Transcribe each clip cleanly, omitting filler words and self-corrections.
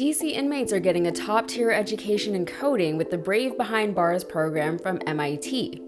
DC inmates are getting a top-tier education in coding with the Brave Behind Bars program from MIT.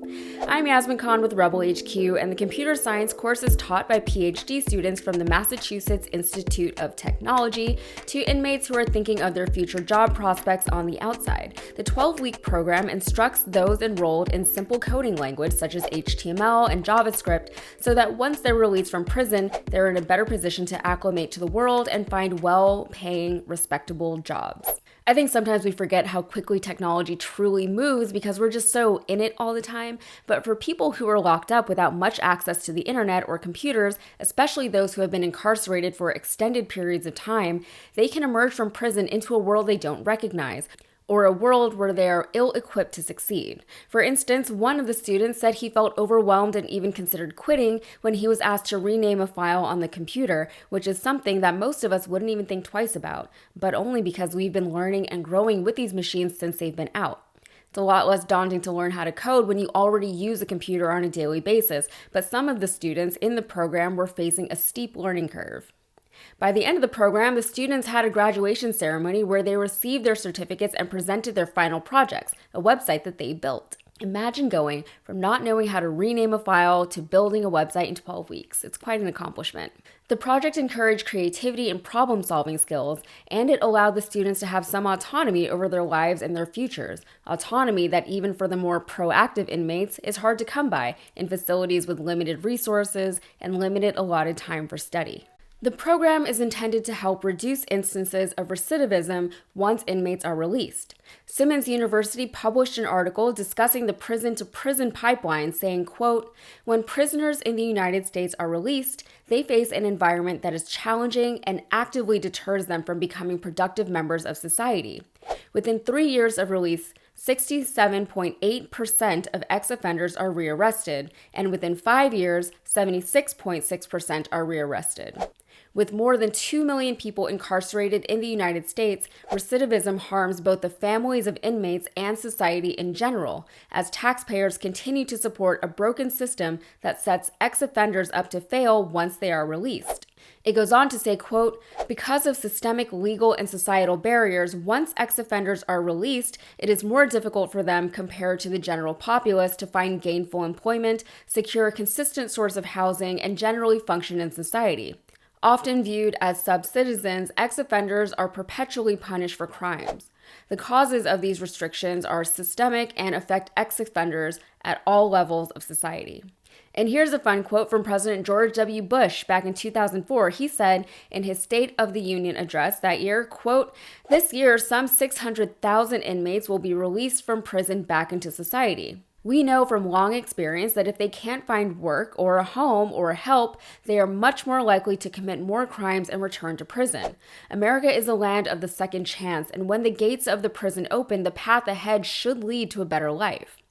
I'm Yasmin Khan with Rebel HQ, and the computer science course is taught by PhD students from the Massachusetts Institute of Technology to inmates who are thinking of their future job prospects on the outside. The 12-week program instructs those enrolled in simple coding language such as HTML and JavaScript so that once they're released from prison, they're in a better position to acclimate to the world and find well-paying, respectable jobs. I think sometimes we forget how quickly technology truly moves because we're just so in it all the time. But for people who are locked up without much access to the internet or computers, especially those who have been incarcerated for extended periods of time, they can emerge from prison into a world they don't recognize, or a world where they are ill-equipped to succeed. For instance, one of the students said he felt overwhelmed and even considered quitting when he was asked to rename a file on the computer, which is something that most of us wouldn't even think twice about, but only because we've been learning and growing with these machines since they've been out. It's a lot less daunting to learn how to code when you already use a computer on a daily basis, but some of the students in the program were facing a steep learning curve. By the end of the program, the students had a graduation ceremony where they received their certificates and presented their final projects, a website that they built. Imagine going from not knowing how to rename a file to building a website in 12 weeks. It's quite an accomplishment. The project encouraged creativity and problem-solving skills, and it allowed the students to have some autonomy over their lives and their futures. Autonomy that even for the more proactive inmates is hard to come by in facilities with limited resources and limited allotted time for study. The program is intended to help reduce instances of recidivism once inmates are released. Simmons University published an article discussing the prison-to-prison pipeline, saying, quote, "When prisoners in the United States are released, they face an environment that is challenging and actively deters them from becoming productive members of society. Within 3 years of release, 67.8% of ex-offenders are rearrested, and within 5 years, 76.6% are rearrested. With more than 2 million people incarcerated in the United States, recidivism harms both the families of inmates and society in general, as taxpayers continue to support a broken system that sets ex-offenders up to fail once they are released." It goes on to say, quote, "Because of systemic legal and societal barriers, once ex-offenders are released, it is more difficult for them compared to the general populace to find gainful employment, secure a consistent source of housing, and generally function in society. Often viewed as sub-citizens, ex-offenders are perpetually punished for crimes. The causes of these restrictions are systemic and affect ex-offenders at all levels of society." And here's a fun quote from President George W. Bush back in 2004. He said in his State of the Union address that year, quote, "This year, some 600,000 inmates will be released from prison back into society. We know from long experience that if they can't find work or a home or help, they are much more likely to commit more crimes and return to prison. America is a land of the second chance, and when the gates of the prison open, the path ahead should lead to a better life."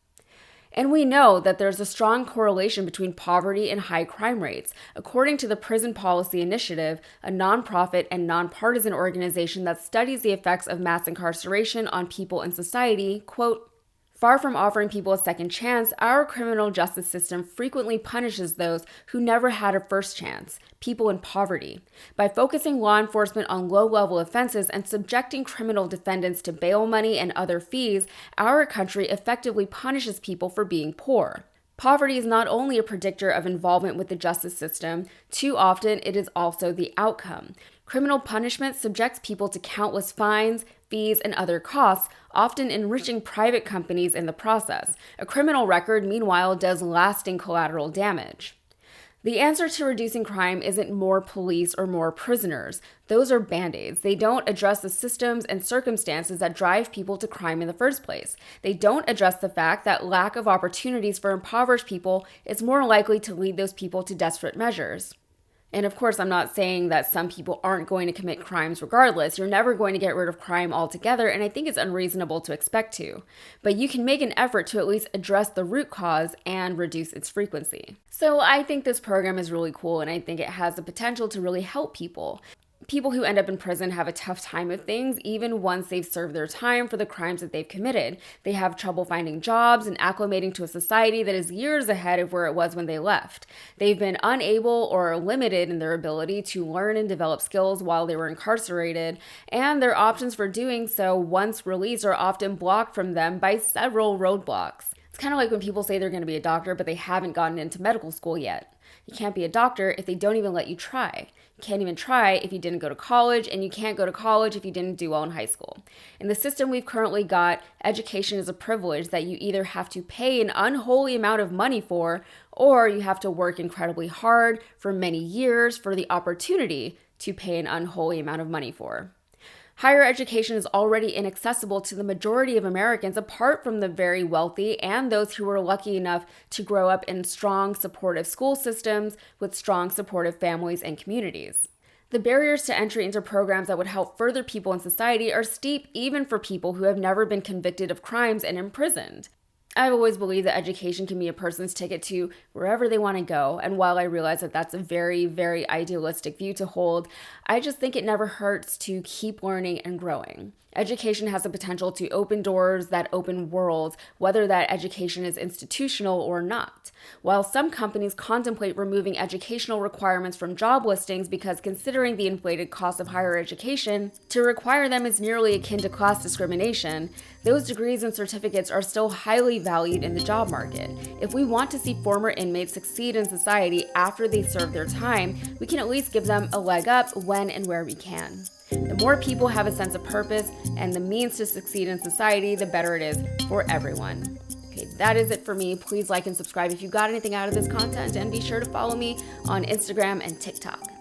And we know that there's a strong correlation between poverty and high crime rates. According to the Prison Policy Initiative, a nonprofit and nonpartisan organization that studies the effects of mass incarceration on people in society, quote, "Far from offering people a second chance, our criminal justice system frequently punishes those who never had a first chance, people in poverty. By focusing law enforcement on low-level offenses and subjecting criminal defendants to bail money and other fees, our country effectively punishes people for being poor. Poverty is not only a predictor of involvement with the justice system, too often it is also the outcome. Criminal punishment subjects people to countless fines, fees, and other costs, often enriching private companies in the process. A criminal record, meanwhile, does lasting collateral damage. The answer to reducing crime isn't more police or more prisoners. Those are band-aids. They don't address the systems and circumstances that drive people to crime in the first place. They don't address the fact that lack of opportunities for impoverished people is more likely to lead those people to desperate measures. And of course, I'm not saying that some people aren't going to commit crimes regardless. You're never going to get rid of crime altogether, and I think it's unreasonable to expect to. But you can make an effort to at least address the root cause and reduce its frequency. So I think this program is really cool, and I think it has the potential to really help people. People who end up in prison have a tough time with things even once they've served their time for the crimes that they've committed. They have trouble finding jobs and acclimating to a society that is years ahead of where it was when they left. They've been unable or limited in their ability to learn and develop skills while they were incarcerated, and their options for doing so once released are often blocked from them by several roadblocks. It's kind of like when people say they're going to be a doctor, but they haven't gotten into medical school yet. You can't be a doctor if they don't even let you try. You can't even try if you didn't go to college, and you can't go to college if you didn't do well in high school. In the system we've currently got, education is a privilege that you either have to pay an unholy amount of money for, or you have to work incredibly hard for many years for the opportunity to pay an unholy amount of money for. Higher education is already inaccessible to the majority of Americans, apart from the very wealthy and those who were lucky enough to grow up in strong, supportive school systems with strong, supportive families and communities. The barriers to entry into programs that would help further people in society are steep even for people who have never been convicted of crimes and imprisoned. I've always believed that education can be a person's ticket to wherever they want to go, and while I realize that that's a very, very idealistic view to hold, I just think it never hurts to keep learning and growing. Education has the potential to open doors that open worlds, whether that education is institutional or not. While some companies contemplate removing educational requirements from job listings because considering the inflated cost of higher education, to require them is nearly akin to class discrimination, those degrees and certificates are still highly valued in the job market. If we want to see former inmates succeed in society after they serve their time, we can at least give them a leg up when and where we can. The more people have a sense of purpose and the means to succeed in society, the better it is for everyone. Okay, that is it for me. Please like and subscribe if you got anything out of this content, and be sure to follow me on Instagram and TikTok.